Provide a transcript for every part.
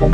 A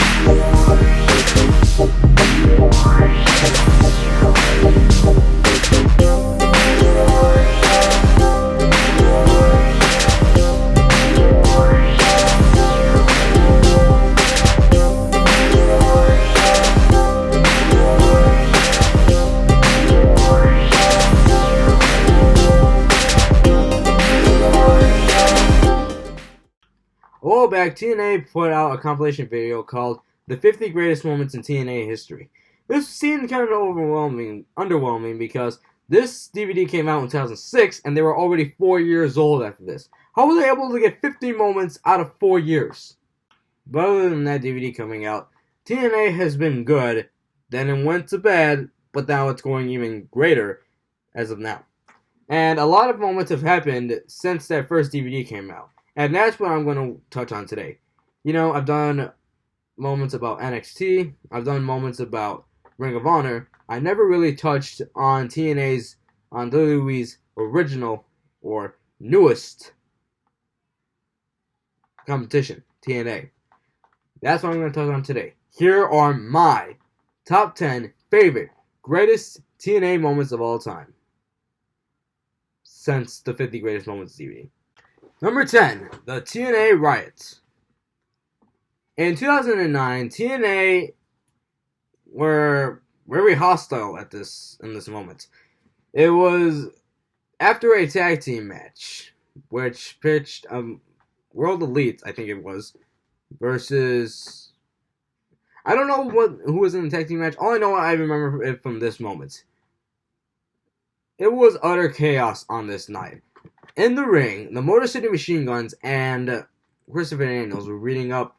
while back, TNA put out a compilation video called "The 50 Greatest Moments in TNA History." This seemed kind of underwhelming because this DVD came out in 2006 and they were already 4 years old after this. How were they able to get 50 moments out of 4 years? But other than that DVD coming out, TNA has been good. Then it went to bad, but now it's going even greater as of now. And a lot of moments have happened since that first DVD came out. And that's what I'm going to touch on today. You know, I've done moments about NXT. I've done moments about Ring of Honor. I never really touched on WWE's original or newest competition, TNA. That's what I'm going to touch on today. Here are my top 10 favorite, greatest TNA moments of all time since the 50 Greatest Moments DVD. Number 10, the TNA Riots. In 2009, TNA were very hostile in this moment. It was after a tag team match, which pitched World Elite, I think it was, versus I don't know who was in the tag team match. All I remember it from this moment. It was utter chaos on this night. In the ring, the Motor City Machine Guns and Christopher Daniels were beating up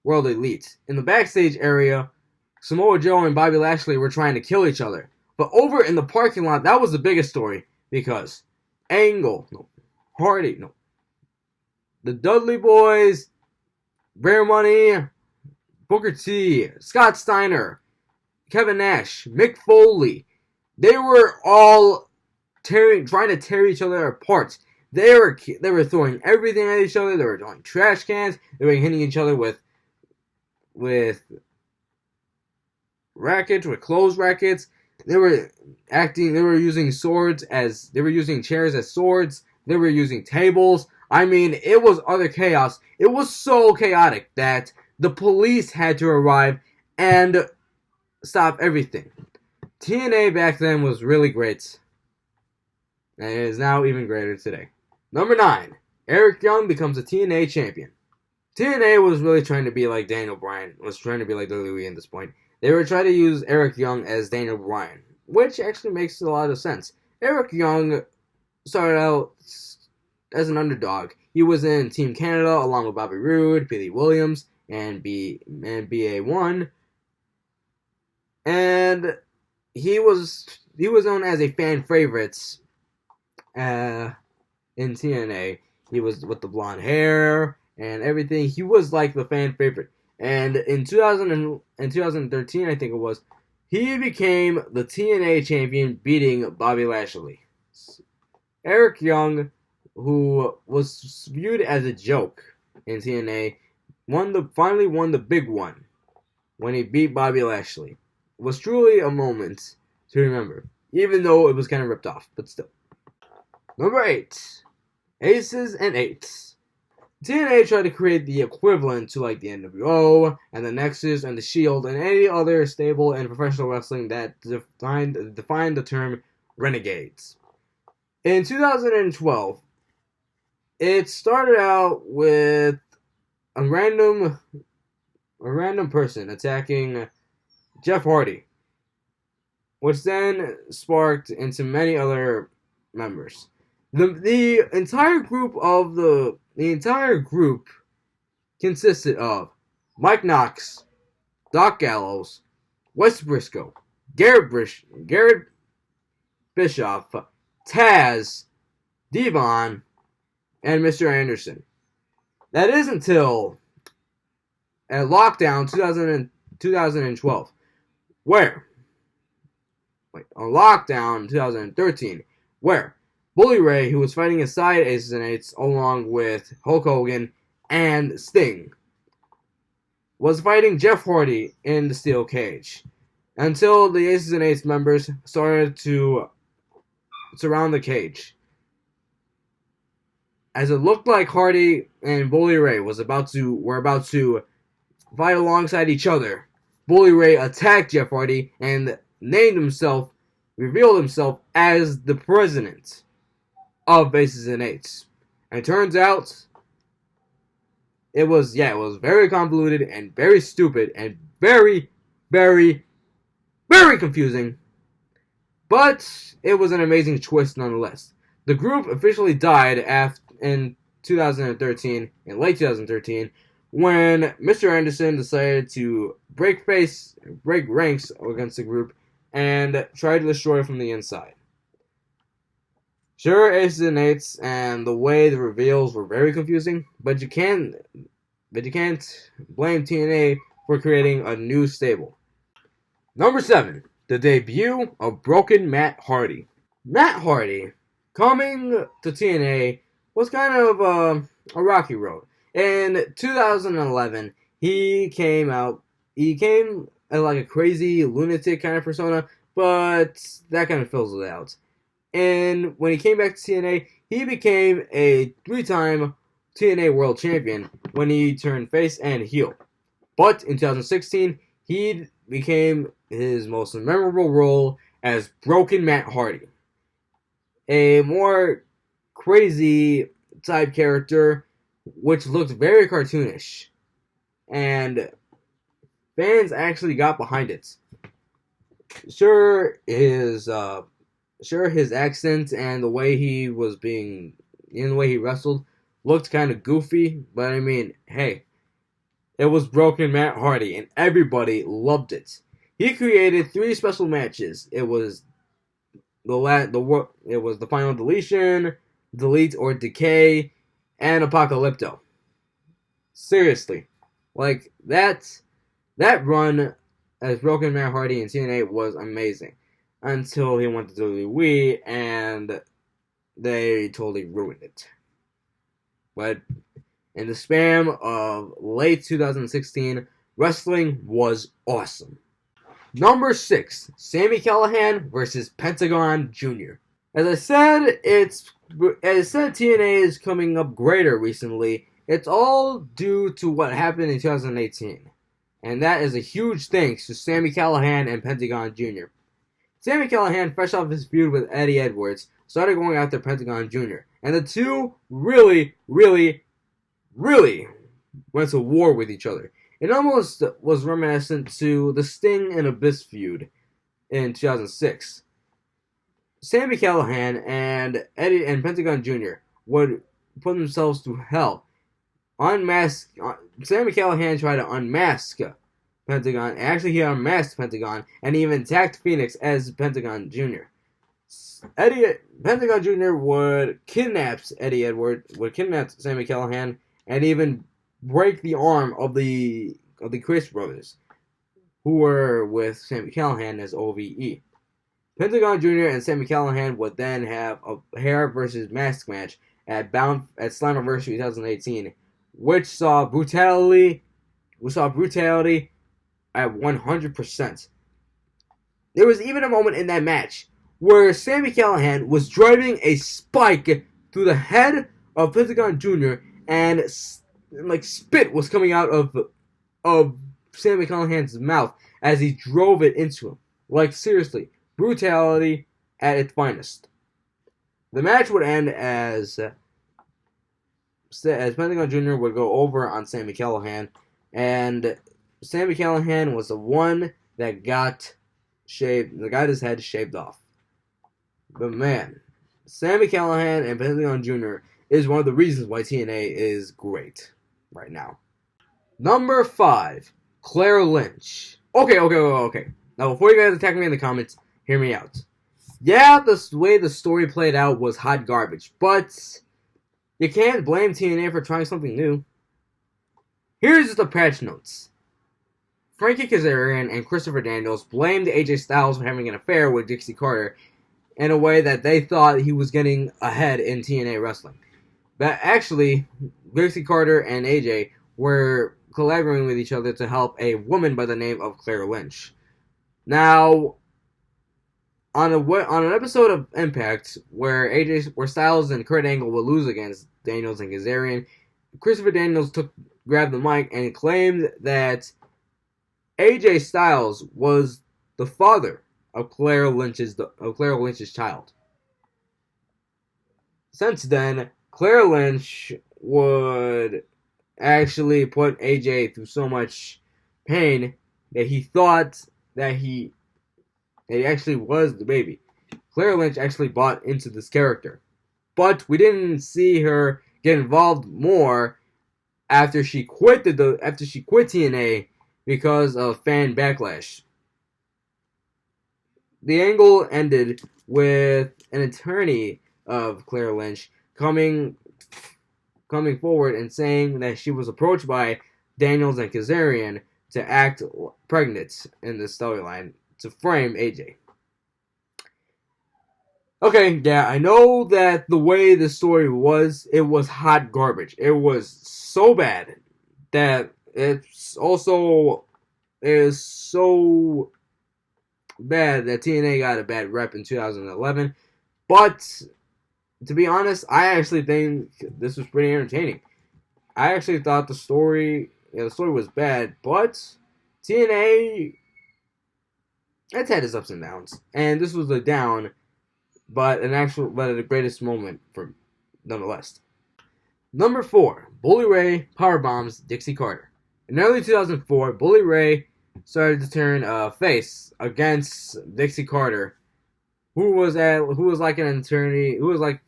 World Elite. In the backstage area, Samoa Joe and Bobby Lashley were trying to kill each other. But over in the parking lot, that was the biggest story because Hardy, the Dudley Boys, Bear Money, Booker T, Scott Steiner, Kevin Nash, Mick Foley, they were all trying to tear each other apart. They were throwing everything at each other. They were throwing trash cans. They were hitting each other with rackets, with clothes rackets. They were using chairs as swords. They were using tables. I mean, it was utter chaos. It was so chaotic that the police had to arrive and stop everything. TNA back then was really great. And it is now even greater today. Number 9. Eric Young becomes a TNA champion. TNA was really trying to be like Daniel Bryan. Was trying to be like WWE at this point. They were trying to use Eric Young as Daniel Bryan, which actually makes a lot of sense. Eric Young started out as an underdog. He was in Team Canada along with Bobby Roode, Billy Williams, and BA1. And he was known as a fan favorite in TNA. He was with the blonde hair and everything. He was like the fan favorite. And in 2013, I think it was, he became the TNA champion, beating Bobby Lashley. Eric Young, who was viewed as a joke in TNA, finally won the big one when he beat Bobby Lashley. It was truly a moment to remember, even though it was kind of ripped off, but still. Number 8, Aces and Eights. TNA tried to create the equivalent to like the NWO and the Nexus and the Shield and any other stable and professional wrestling that defined the term Renegades. In 2012, it started out with a random person attacking Jeff Hardy, which then sparked into many other members. The entire group consisted of Mike Knox, Doc Gallows, Wes Briscoe, Garrett Bischoff, Taz, Devon, and Mr. Anderson. That is until at Lockdown 2012, on Lockdown 2013, where Bully Ray, who was fighting inside Aces and Eights along with Hulk Hogan and Sting. was fighting Jeff Hardy in the steel cage until the Aces and Eights members started to surround the cage. As it looked like Hardy and Bully Ray were about to fight alongside each other, Bully Ray attacked Jeff Hardy and revealed himself as the president of Aces and Eights. And it turns out it was very convoluted and very stupid and very, very, very confusing. But it was an amazing twist nonetheless. The group officially died in 2013, in late 2013, when Mr. Anderson decided to break ranks against the group and try to destroy it from the inside. Sure, Aces and Eights and the way the reveals were very confusing, but you can't blame TNA for creating a new stable. Number 7, the debut of Broken Matt Hardy. Matt Hardy, coming to TNA, was kind of a rocky road. In 2011, he came as like a crazy lunatic kind of persona, but that kind of fizzled out. And when he came back to TNA, he became a 3-time TNA World Champion when he turned face and heel. But in 2016, he became his most memorable role as Broken Matt Hardy, a more crazy type character which looked very cartoonish, and fans actually got behind it. Sure, his accent and the way he wrestled looked kind of goofy, but I mean, hey, it was Broken Matt Hardy, and everybody loved it. He created 3 special matches. It was the Final Deletion, Delete or Decay, and Apocalypto. Seriously, like that run as Broken Matt Hardy in TNA was amazing until he went to WWE and they totally ruined it. But in the span of late 2016, wrestling was awesome. Number 6, Sami Callihan versus Pentagon Jr. As I said, TNA is coming up greater recently. It's all due to what happened in 2018. And that is a huge thanks to Sami Callihan and Pentagon Jr. Sami Callihan, fresh off his feud with Eddie Edwards, started going after Pentagon Jr. And the two really, really, really went to war with each other. It almost was reminiscent to the Sting and Abyss feud in 2006. Sami Callihan and Pentagon Jr. would put themselves through hell. Sami Callihan tried to unmask Pentagon. Actually, he unmasked Pentagon and even attacked Phoenix as Pentagon Jr. Pentagon Jr. would kidnap Sami Callihan, and even break the arm of the Chris brothers, who were with Sami Callihan as OVE. Pentagon Jr. and Sami Callihan would then have a hair versus mask match at Slammiversary 2018, which saw brutality at 100%. There was even a moment in that match where Sami Callihan was driving a spike through the head of Pentagon Jr. and like spit was coming out of Sami Callihan's mouth as he drove it into him. Like, seriously, brutality at its finest. The match would end as Pentagon Jr. would go over on Sami Callihan, and Sami Callihan was the one that got his head shaved off. But man, Sami Callihan and Pentagon Jr. is one of the reasons why TNA is great right now. Number 5, Claire Lynch. Okay. Now, before you guys attack me in the comments, hear me out. Yeah, the way the story played out was hot garbage, but you can't blame TNA for trying something new. Here's just the patch notes. Frankie Kazarian and Christopher Daniels blamed AJ Styles for having an affair with Dixie Carter in a way that they thought he was getting ahead in TNA wrestling. But actually, Dixie Carter and AJ were collaborating with each other to help a woman by the name of Claire Lynch. Now, on an episode of Impact where Styles and Kurt Angle will lose against Daniels and Kazarian, Christopher Daniels grabbed the mic and claimed that AJ Styles was the father of Claire Lynch's child. Since then, Claire Lynch would actually put AJ through so much pain that he thought that he actually was the baby. Claire Lynch actually bought into this character. But we didn't see her get involved more after she quit TNA because of fan backlash. The angle ended with an attorney of Claire Lynch coming forward and saying that she was approached by Daniels and Kazarian to act pregnant in this storyline to frame AJ. Okay, yeah, I know that the way the story was, it was hot garbage. It was so bad that it's also is so bad that TNA got a bad rep in 2011. But to be honest, I actually think this was pretty entertaining. I actually thought the story was bad, but TNA, it's had its ups and downs, and this was a down, but the greatest moment for nonetheless. Number 4, Bully Ray powerbombs Dixie Carter. In early 2004, Bully Ray started to turn face against Dixie Carter, who was like an attorney, who was like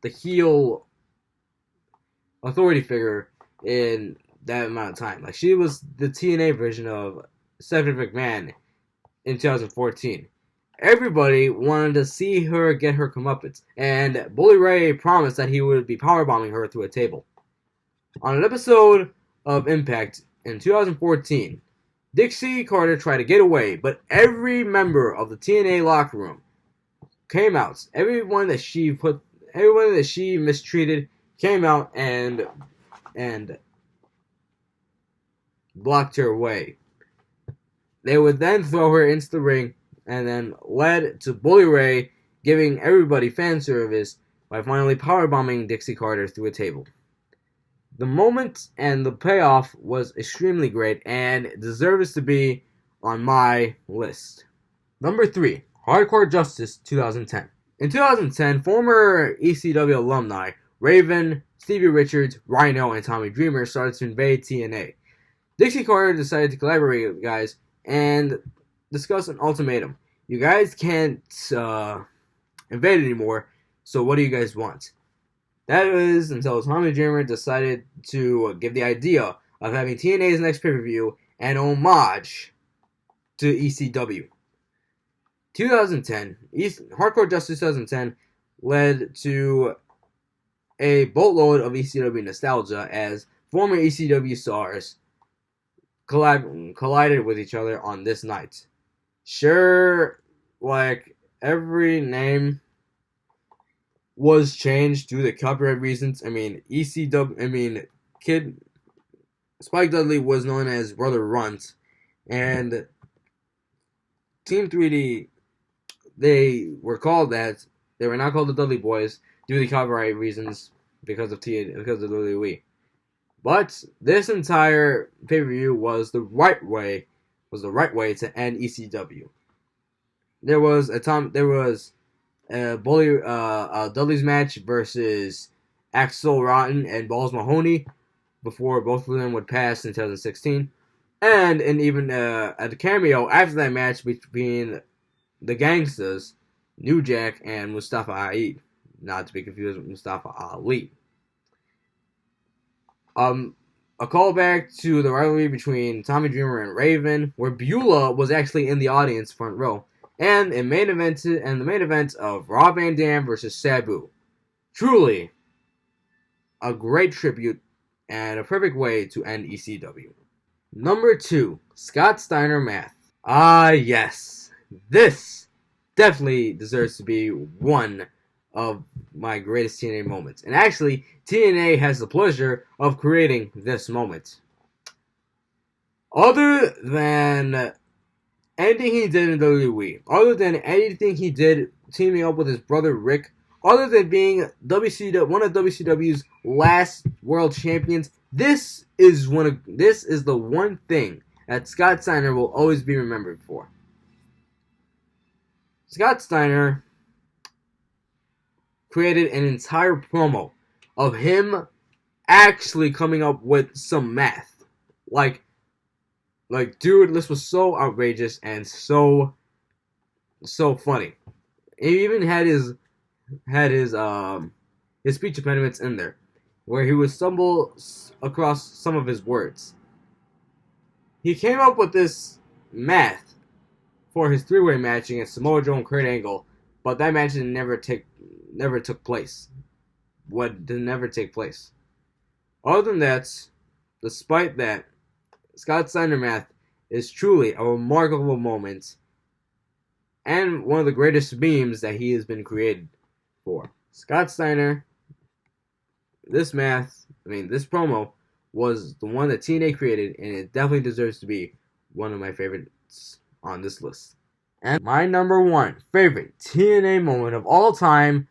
the heel authority figure in that amount of time. Like, she was the TNA version of Stephanie McMahon in 2014. Everybody wanted to see her get her comeuppance, and Bully Ray promised that he would be powerbombing her through a table. On an episode of Impact in 2014, Dixie Carter tried to get away, but every member of the TNA locker room came out. Everyone that she mistreated came out and blocked her way. They would then throw her into the ring, and then led to Bully Ray giving everybody fan service by finally powerbombing Dixie Carter through a table. The moment and the payoff was extremely great and deserves to be on my list. Number 3, Hardcore Justice 2010. In 2010, former ECW alumni Raven, Stevie Richards, Rhino, and Tommy Dreamer started to invade TNA. Dixie Carter decided to collaborate with the guys and discuss an ultimatum. You guys can't invade anymore, so what do you guys want? That is until Tommy Dreamer decided to give the idea of having TNA's next pay-per-view an homage to ECW. 2010, Hardcore Justice 2010 led to a boatload of ECW nostalgia as former ECW stars collided with each other on this night. Sure, like, every name was changed due to copyright reasons. Spike Dudley was known as Brother Runt, and Team 3D, they were called that. They were not called the Dudley Boys due to copyright reasons because of WWE. But this entire pay-per-view was the right way to end ECW. There was Dudley's match versus Axel Rotten and Balls Mahoney before both of them would pass in 2016, and even a cameo after that match between the Gangsters, New Jack, and Mustafa Ali, not to be confused with Mustafa Ali. A callback to the rivalry between Tommy Dreamer and Raven, where Beulah was actually in the audience front row, and the main event of Rob Van Dam versus Sabu. Truly a great tribute and a perfect way to end ECW. Number 2, Scott Steiner Math. Ah, yes. This definitely deserves to be one of my greatest TNA moments. And actually, TNA has the pleasure of creating this moment. Other than anything he did in WWE, other than anything he did teaming up with his brother Rick, other than being one of WCW's last world champions, this is the one thing that Scott Steiner will always be remembered for. Scott Steiner created an entire promo of him actually coming up with some math. Like, dude, this was so outrageous and so funny. He even had his speech impediments in there, where he would stumble across some of his words. He came up with this math for his three-way match against Samoa Joe and Kurt Angle, but that match never took place. Never take place. Other than that, despite that, Scott Steiner math is truly a remarkable moment and one of the greatest memes that he has been created for. Scott Steiner, this promo was the one that TNA created, and it definitely deserves to be one of my favorites on this list. And my number one favorite TNA moment of all time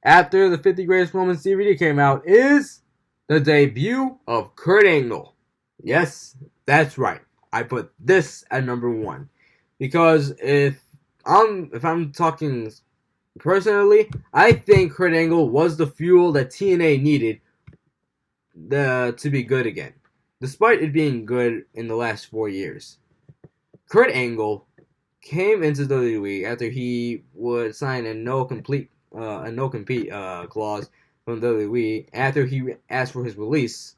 after the 50 Greatest Moments DVD came out is the debut of Kurt Angle. Yes, that's right. I put this at number one. Because if I'm talking personally, I think Kurt Angle was the fuel that TNA needed to be good again. Despite it being good in the last 4 years. Kurt Angle came into WWE after he would sign a no-compete clause from WWE after he asked for his release.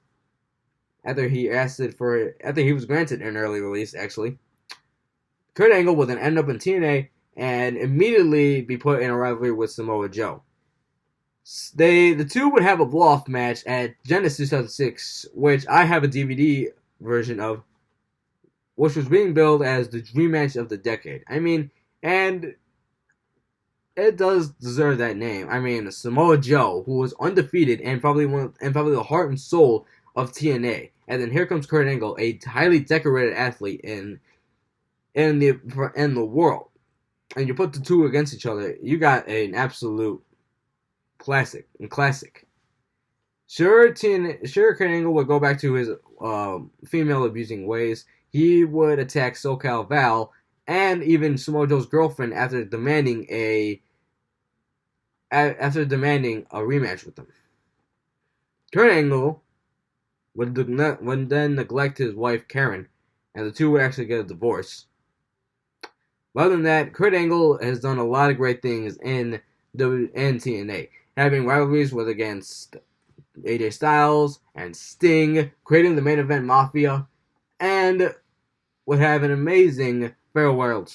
After he was granted an early release, actually. Kurt Angle would then end up in TNA and immediately be put in a rivalry with Samoa Joe. The two would have a blow-off match at Genesis 2006, which I have a DVD version of, which was being billed as the dream match of the decade. And it does deserve that name. Samoa Joe, who was undefeated and probably the heart and soul of TNA, and then here comes Kurt Angle, a highly decorated athlete in the world, and you put the two against each other, you got an absolute classic. Sure, Kurt Angle would go back to his female abusing ways. He would attack SoCal Val and even Samoa Joe's girlfriend after demanding a rematch with them. Kurt Angle would then neglect his wife Karen, and the two would actually get a divorce. But other than that, Kurt Angle has done a lot of great things in TNA, having rivalries against AJ Styles and Sting, creating the Main Event Mafia, and would have an amazing farewell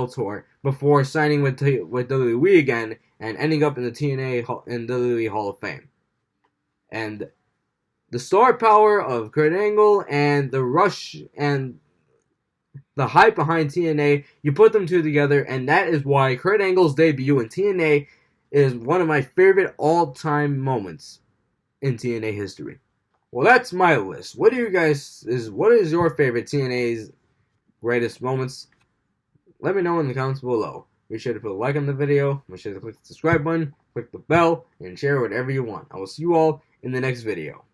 tour before signing with WWE again and ending up in the WWE Hall of Fame. And the star power of Kurt Angle and the rush and the hype behind TNA, you put them two together, and that is why Kurt Angle's debut in TNA is one of my favorite all-time moments in TNA history. Well, that's my list. What is your favorite TNA's greatest moments? Let me know in the comments below. Be sure to put a like on the video, be sure to click the subscribe button, click the bell, and share whatever you want. I will see you all in the next video.